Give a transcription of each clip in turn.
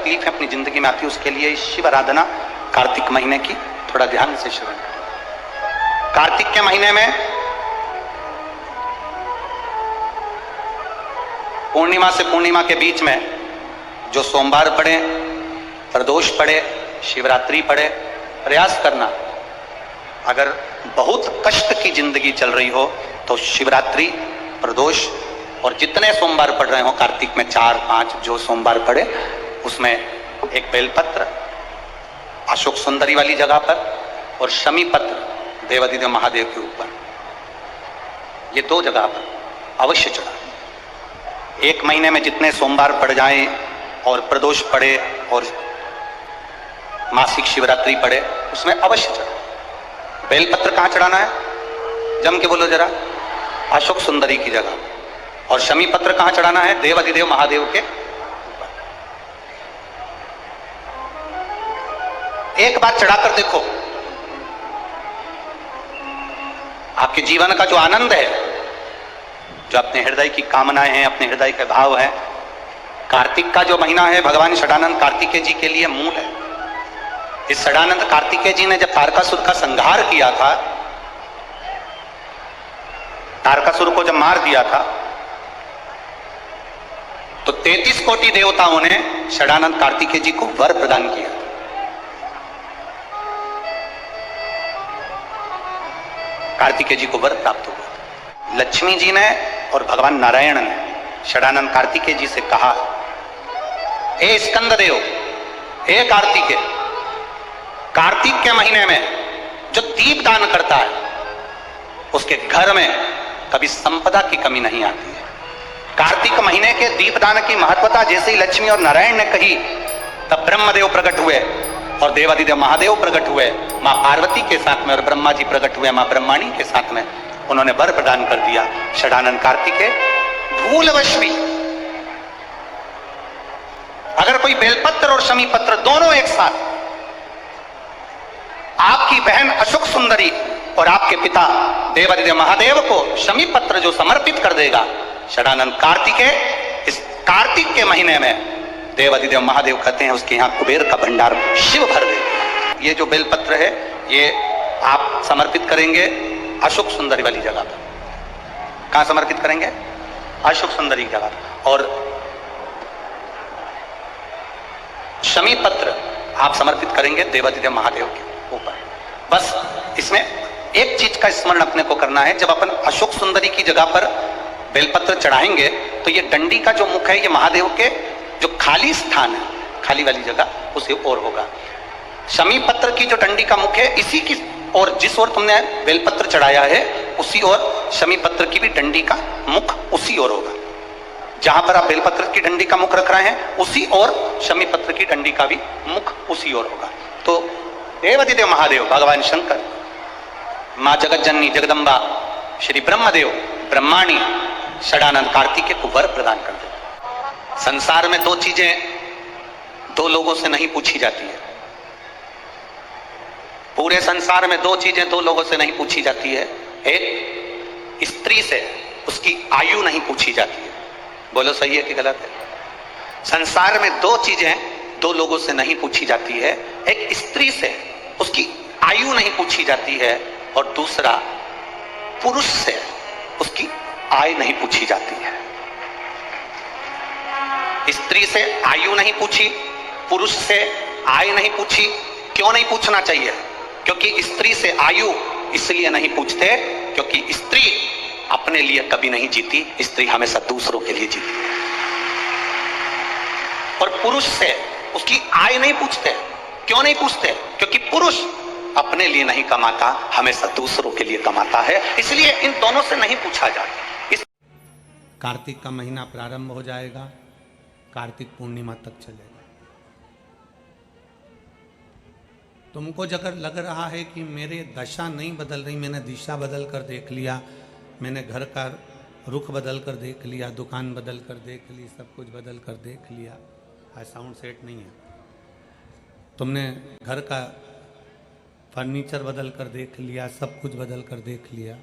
तकलीफें अपनी जिंदगी में आती है, उसके लिए शिव आराधना कार्तिक महीने की थोड़ा ध्यान से श्रवण करें। कार्तिक के महीने में पूर्णिमा से पूर्णिमा के बीच में जो सोमवार पड़े, प्रदोष पड़े, शिवरात्रि पड़े, प्रयास करना। अगर बहुत कष्ट की जिंदगी चल रही हो तो शिवरात्रि, प्रदोष और जितने सोमवार पड़ रहे हो कार्तिक में 4-5 जो सोमवार पड़े, उसमें एक बेलपत्र अशोक सुंदरी वाली जगह पर और शमी पत्र देवादिदेव महादेव के ऊपर, ये 2 जगह पर अवश्य चढ़ा। एक महीने में जितने सोमवार पड़ जाएं और प्रदोष पड़े और मासिक शिवरात्रि पड़े, उसमें अवश्य चढ़ा। बेलपत्र कहां चढ़ाना है? जम के बोलो जरा। अशोक सुंदरी की जगह। और शमी पत्र कहां चढ़ाना है? देवादिदेव महादेव के ऊपर। एक बार चढ़ाकर देखो, आपके जीवन का जो आनंद है, जो अपने हृदय की कामनाएं हैं, अपने हृदय के भाव हैं, कार्तिक का जो महीना है भगवान षडानंद कार्तिकेय जी के लिए मूल है। इस षडानंद कार्तिकेय जी ने जब तारकासुर का संहार किया था, तारकासुर को जब मार दिया था, तो 33 कोटि देवताओं ने षडानंद कार्तिकेय जी को वर प्रदान किया। कार्तिकेय जी को वर प्राप्त हुआ। लक्ष्मी जी ने और भगवान नारायण ने षडानंद कार्तिकेय जी से कहा, हे स्कंद देव, हे कार्तिकेय, कार्तिक के महीने में जो दीप दान करता है उसके घर में कभी संपदा की कमी नहीं आती है। कार्तिक महीने के दीपदान की महत्वता जैसे ही लक्ष्मी और नारायण ने कही, तब ब्रह्मदेव प्रकट हुए और देवादिदेव महादेव प्रकट हुए मां पार्वती के साथ में, और ब्रह्मा जी प्रकट हुए मां ब्रह्माणी के साथ में। उन्होंने वर प्रदान कर दिया। षडानंद कार्तिकेय भूलवश भी अगर कोई बेलपत्र और शमी पत्र दोनों एक साथ आपकी बहन अशोक सुंदरी और आपके पिता देवादिदेव महादेव को शमी पत्र जो समर्पित कर देगा, षडानंद कार्तिकेय इस कार्तिक के महीने में देवादिदेव महादेव कहते हैं उसके यहाँ कुबेर का भंडार शिव भर दे। ये जो बेलपत्र है ये आप समर्पित करेंगे अशोक सुंदरी वाली जगह पर। कहां समर्पित करेंगे? अशोक सुंदरी की जगह पर। और शमी पत्र आप समर्पित करेंगे देवादिदेव महादेव के ऊपर। बस इसमें एक चीज का स्मरण अपने को करना है, जब अपन अशोक सुंदरी की जगह पर बेलपत्र चढ़ाएंगे तो ये डंडी का जो मुख है ये महादेव के जो खाली स्थान है, खाली वाली जगह उसे ओर होगा। शमी पत्र की जो डंडी का मुख है इसी की और जिस ओर तुमने बेलपत्र चढ़ाया है उसी ओर शमी पत्र की भी डंडी का मुख उसी ओर होगा। जहां पर आप बेलपत्र की डंडी का मुख रख रहे हैं उसी ओर शमी पत्र की डंडी का भी मुख उसी ओर होगा। तो देवादिदेव महादेव भगवान शंकर, मां जगत जननी जगदम्बा, श्री ब्रह्मदेव, ब्रह्माणी षडानंद कार्तिकेय को वर प्रदान कर देते। संसार में 2 चीजें 2 लोगों से नहीं पूछी जाती है। पूरे संसार में 2 चीजें 2 लोगों से नहीं पूछी जाती है। एक, स्त्री से उसकी आयु नहीं पूछी जाती है। बोलो सही है कि गलत है? संसार में 2 चीजें 2 लोगों से नहीं पूछी जाती है। एक, स्त्री से उसकी आयु नहीं पूछी जाती है, और दूसरा, पुरुष से उसकी आय नहीं पूछी जाती है। स्त्री से आयु नहीं पूछी, पुरुष से आय नहीं पूछी। क्यों नहीं पूछना चाहिए? क्योंकि स्त्री से आयु इसलिए नहीं पूछते क्योंकि स्त्री अपने लिए कभी नहीं जीती, स्त्री हमेशा दूसरों के लिए जीती है। और पुरुष से उसकी आय नहीं पूछते। क्यों नहीं पूछते? क्योंकि पुरुष अपने लिए नहीं कमाता, हमेशा दूसरों के लिए कमाता है, इसलिए इन दोनों से नहीं पूछा जाता। कार्तिक का महीना प्रारंभ हो जाएगा, कार्तिक पूर्णिमा तक चलेगा। तुमको अगर लग रहा है कि मेरे दशा नहीं बदल रही, मैंने दिशा बदल कर देख लिया, मैंने घर का रुख बदल कर देख लिया, दुकान बदल कर देख ली, सब कुछ बदल कर देख लिया, आज साउंड सेट नहीं है, तुमने घर का फर्नीचर बदल कर देख लिया, सब कुछ बदल कर देख लिया,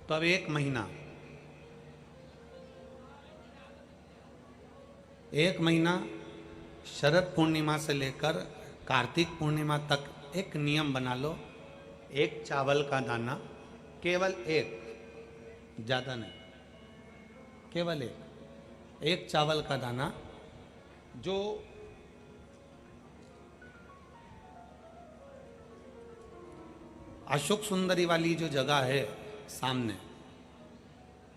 तो अब 1 महीना एक महीना शरद पूर्णिमा से लेकर कार्तिक पूर्णिमा तक एक नियम बना लो, एक चावल का दाना, केवल एक, ज़्यादा नहीं, केवल एक चावल का दाना, जो अशोक सुंदरी वाली जो जगह है सामने,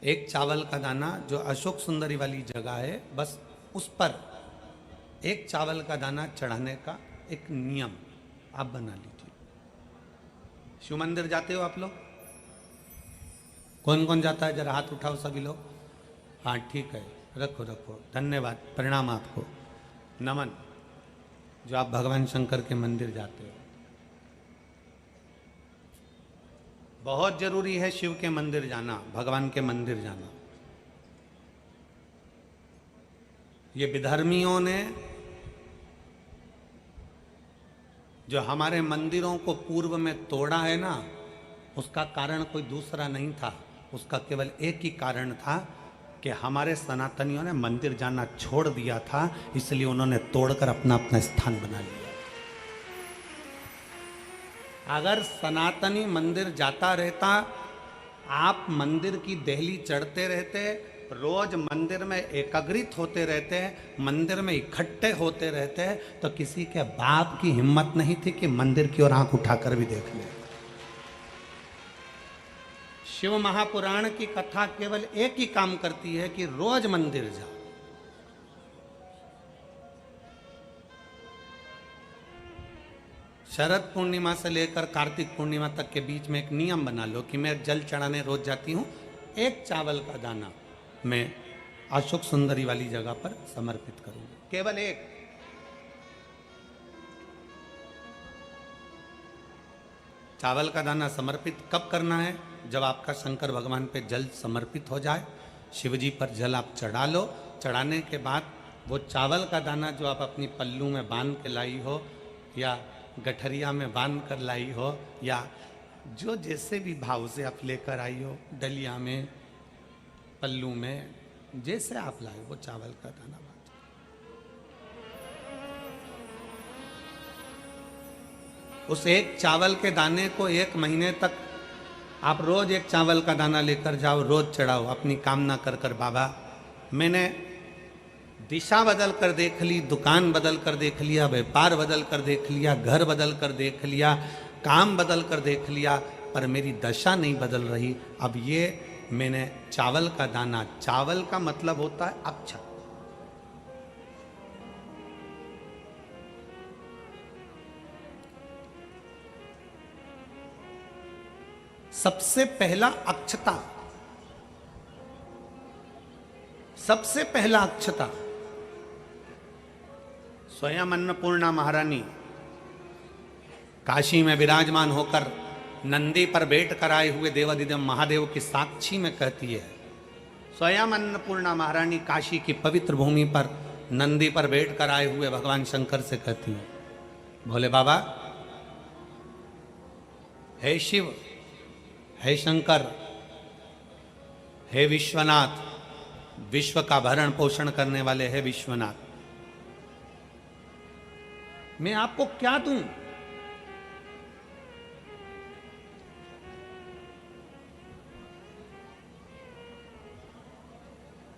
एक चावल का दाना जो अशोक सुंदरी वाली जगह है, बस उस पर एक चावल का दाना चढ़ाने का एक नियम आप बना लीजिए। शिव मंदिर जाते हो आप लोग? कौन कौन जाता है? जरा हाथ उठाओ सभी लोग। हाँ ठीक है, रखो रखो, धन्यवाद, प्रणाम आपको, नमन, जो आप भगवान शंकर के मंदिर जाते हो। बहुत जरूरी है शिव के मंदिर जाना, भगवान के मंदिर जाना। ये विधर्मियों ने जो हमारे मंदिरों को पूर्व में तोड़ा है ना, उसका कारण कोई दूसरा नहीं था, उसका केवल एक ही कारण था कि हमारे सनातनियों ने मंदिर जाना छोड़ दिया था, इसलिए उन्होंने तोड़कर अपना अपना स्थान बना लिया। अगर सनातनी मंदिर जाता रहता, आप मंदिर की देहली चढ़ते रहते, रोज मंदिर में एकत्रित होते रहते, मंदिर में इकट्ठे होते रहते, तो किसी के बाप की हिम्मत नहीं थी कि मंदिर की ओर आंख उठाकर भी देख ले। शिव महापुराण की कथा केवल एक ही काम करती है कि रोज मंदिर जाओ। शरद पूर्णिमा से लेकर कार्तिक पूर्णिमा तक के बीच में एक नियम बना लो कि मैं जल चढ़ाने रोज जाती हूं, एक चावल का दाना मैं अशोक सुंदरी वाली जगह पर समर्पित करूंगी, केवल एक। चावल का दाना समर्पित कब करना है? जब आपका शंकर भगवान पे जल समर्पित हो जाए, शिव जी पर जल आप चढ़ा लो, चढ़ाने के बाद वो चावल का दाना जो आप अपनी पल्लू में बांध के लाई हो, या गठरिया में बांध कर लाई हो, या जो जैसे भी भाव से आप लेकर आई हो, डलिया में, पल्लू में, जैसे आप लाए वो चावल का दाना बांध। उस एक चावल के दाने को एक महीने तक आप रोज एक चावल का दाना लेकर जाओ, रोज चढ़ाओ, अपनी कामना कर कर, बाबा मैंने दिशा बदल कर देख ली, दुकान बदल कर देख लिया, व्यापार बदल कर देख लिया, घर बदल कर देख लिया, काम बदल कर देख लिया, पर मेरी दशा नहीं बदल रही। अब ये मैंने चावल का दाना, चावल का मतलब होता है अक्षत, सबसे पहला अक्षता, सबसे पहला अक्षता स्वयं अन्नपूर्णा महारानी काशी में विराजमान होकर नंदी पर बैठ कर आए हुए देवादिदेव महादेव की साक्षी में कहती है। स्वयं अन्नपूर्णा महारानी काशी की पवित्र भूमि पर नंदी पर बैठ कर आए हुए भगवान शंकर से कहती है, भोले बाबा, हे शिव, हे शंकर, हे विश्वनाथ, विश्व का भरण पोषण करने वाले हे विश्वनाथ, मैं आपको क्या दूं?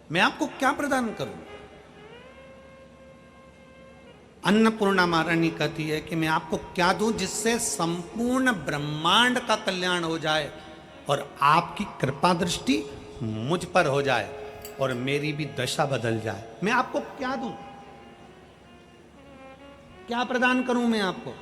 मैं आपको क्या प्रदान करूं? अन्नपूर्णा महारानी कहती है कि मैं आपको क्या दूं जिससे संपूर्ण ब्रह्मांड का कल्याण हो जाए और आपकी कृपा दृष्टि मुझ पर हो जाए और मेरी भी दशा बदल जाए। मैं आपको क्या दूं? क्या प्रदान करूं मैं आपको?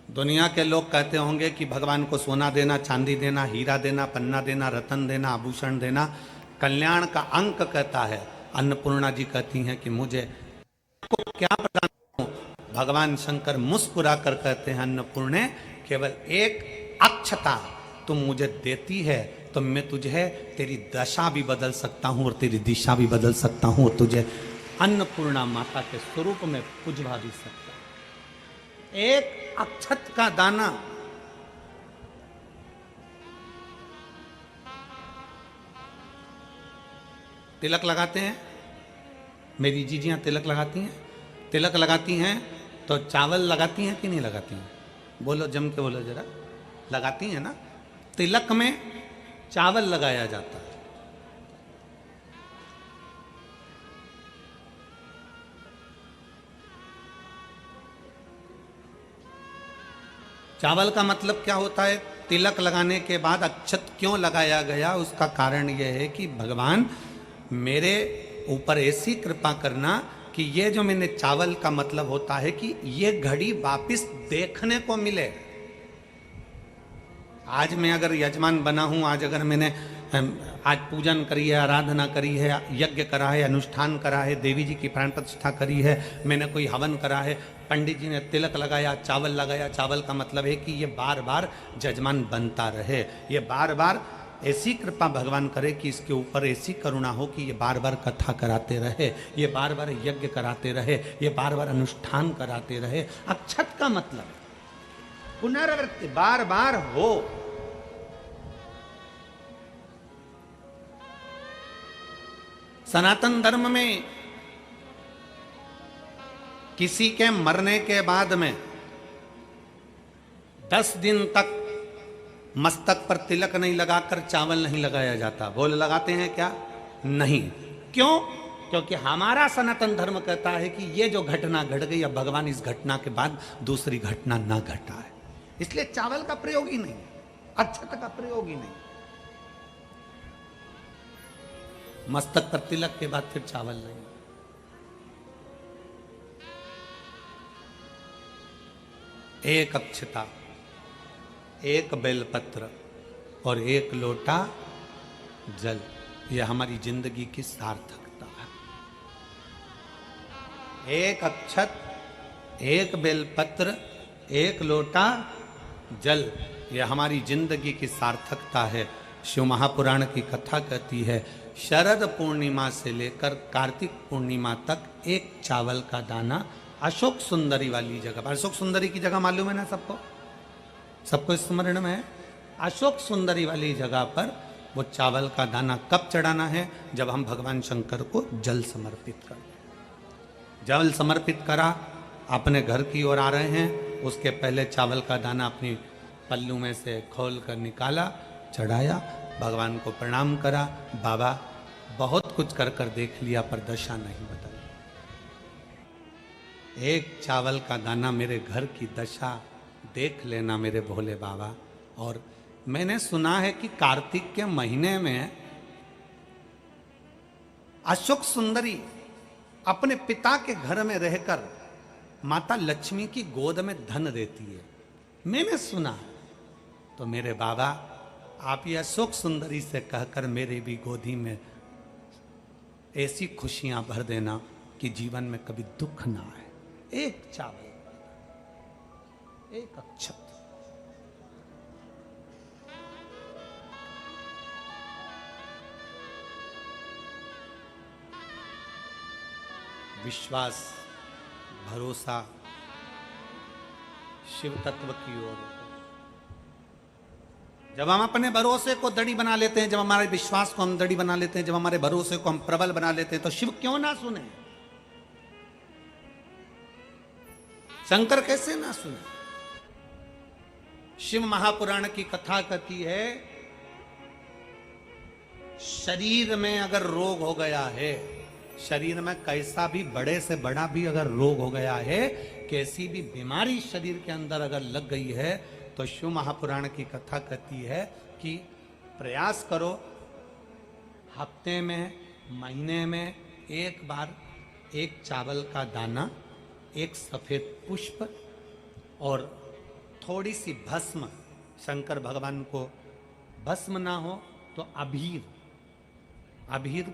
दुनिया के लोग कहते होंगे कि भगवान को सोना देना, चांदी देना, हीरा देना, पन्ना देना, रतन देना, आभूषण देना कल्याण का अंक कहता है। अन्नपूर्णा जी कहती हैं कि मुझे आपको क्या प्रदान करूं? भगवान शंकर मुस्कुरा कर कहते हैं, अन्नपूर्णे, केवल एक अक्षता तुम मुझे देती है तो मैं तुझे तेरी दशा भी बदल सकता हूं और तेरी दिशा भी बदल सकता हूं और तुझे अन्नपूर्णा माता के स्वरूप में पुजवा भी सकता हूं। एक अक्षत का दाना, तिलक लगाते हैं, मेरी जीजियाँ तिलक लगाती हैं, तिलक लगाती हैं तो चावल लगाती हैं कि नहीं लगाती हैं? बोलो, जम के बोलो जरा। लगाती हैं ना? तिलक में चावल लगाया जाता है। चावल का मतलब क्या होता है? तिलक लगाने के बाद अक्षत क्यों लगाया गया? उसका कारण यह है कि भगवान मेरे ऊपर ऐसी कृपा करना कि ये जो मैंने चावल का मतलब होता है कि ये घड़ी वापिस देखने को मिले। आज मैं अगर यजमान बना हूं, आज अगर मैंने आज पूजन करी है, आराधना करी है, यज्ञ करा है, अनुष्ठान करा है, देवी जी की प्राण प्रतिष्ठा करी है, मैंने कोई हवन करा है, पंडित जी ने तिलक लगाया, चावल लगाया। चावल का मतलब है कि ये बार बार जजमान बनता रहे, ये बार बार ऐसी कृपा भगवान करे कि इसके ऊपर ऐसी करुणा हो कि ये बार बार कथा कराते रहे, ये बार बार यज्ञ कराते रहे, ये बार बार अनुष्ठान कराते रहे। अक्षत का मतलब पुनरावृत्ति बार बार हो। सनातन धर्म में किसी के मरने के बाद में 10 दिन तक मस्तक पर तिलक नहीं लगाकर चावल नहीं लगाया जाता। बोल, लगाते हैं क्या? नहीं। क्यों? क्योंकि हमारा सनातन धर्म कहता है कि ये जो घटना घट गई, अब भगवान इस घटना के बाद दूसरी घटना ना घटाए, इसलिए चावल का प्रयोग ही नहीं, अक्षत का प्रयोग ही नहीं। मस्तक पर तिलक के बाद फिर चावल नहीं। एक अक्षता, एक बेलपत्र और एक लोटा जल, यह हमारी जिंदगी की सार्थकता है। एक अक्षत, एक बेलपत्र, एक लोटा जल, यह हमारी जिंदगी की सार्थकता है। शिव महापुराण की कथा कहती है, शरद पूर्णिमा से लेकर कार्तिक पूर्णिमा तक एक चावल का दाना अशोक सुंदरी वाली जगह पर, अशोक सुंदरी की जगह मालूम है ना सबको? सबको स्मरण में है? अशोक सुंदरी वाली जगह पर वो चावल का दाना कब चढ़ाना है? जब हम भगवान शंकर को जल समर्पित कर दें। जल समर्पित करा, अपने घर की ओर आ रहे हैं, उसके पहले चावल का दाना अपनी पल्लू में से खोल कर निकाला, चढ़ाया, भगवान को प्रणाम करा। बाबा बहुत कुछ कर कर देख लिया पर दशा नहीं बदल। एक चावल का दाना मेरे घर की दशा देख लेना मेरे भोले बाबा। और मैंने सुना है कि कार्तिक के महीने में अशोक सुंदरी अपने पिता के घर में रहकर माता लक्ष्मी की गोद में धन देती है, मैंने सुना। तो मेरे बाबा, आप ये अशोक सुंदरी से कहकर मेरे भी गोदी में ऐसी खुशियां भर देना कि जीवन में कभी दुख ना आए। एक चावल, एक अक्षत। विश्वास, भरोसा शिव तत्व की ओर। जब हम अपने भरोसे को दड़ी बना लेते हैं, जब हमारे विश्वास को हम दड़ी बना लेते हैं, जब हमारे भरोसे को हम प्रबल बना लेते हैं, तो शिव क्यों ना सुने? शंकर कैसे ना सुने? शिव महापुराण की कथा कहती है, शरीर में अगर रोग हो गया है, शरीर में कैसा भी बड़े से बड़ा भी अगर रोग हो गया है, कैसी भी बीमारी शरीर के अंदर अगर लग गई है, तो शिव महापुराण की कथा कहती है कि प्रयास करो, हफ्ते में, महीने में एक बार एक चावल का दाना, एक सफेद पुष्प और थोड़ी सी भस्म, शंकर भगवान को भस्म ना हो तो अबीर। अबीर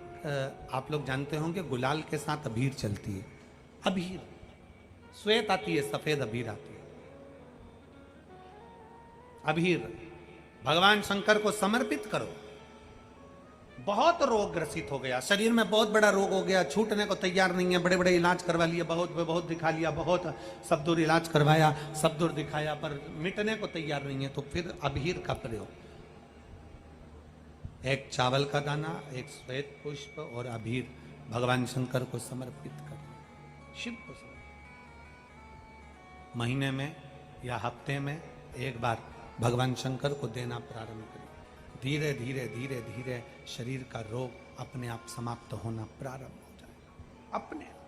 आप लोग जानते होंगे, गुलाल के साथ अबीर चलती है। अबीर श्वेत आती है, सफेद अबीर आती है। अबीर भगवान शंकर को समर्पित करो। बहुत रोग ग्रसित हो गया, शरीर में बहुत बड़ा रोग हो गया, छूटने को तैयार नहीं है, बड़े बड़े इलाज करवा लिया, बहुत दिखा लिया, बहुत सब दूर इलाज करवाया, सब दूर दिखाया, पर मिटने को तैयार नहीं है। तो फिर अबीर का प्रयोग, एक चावल का दाना, एक श्वेत पुष्प और अबीर, भगवान शंकर को समर्पित करें, शिव को समर्पित। महीने में या हफ्ते में एक बार भगवान शंकर को देना प्रारंभ करें। धीरे धीरे धीरे धीरे शरीर का रोग अपने आप समाप्त होना प्रारंभ हो जाएगा अपने आप।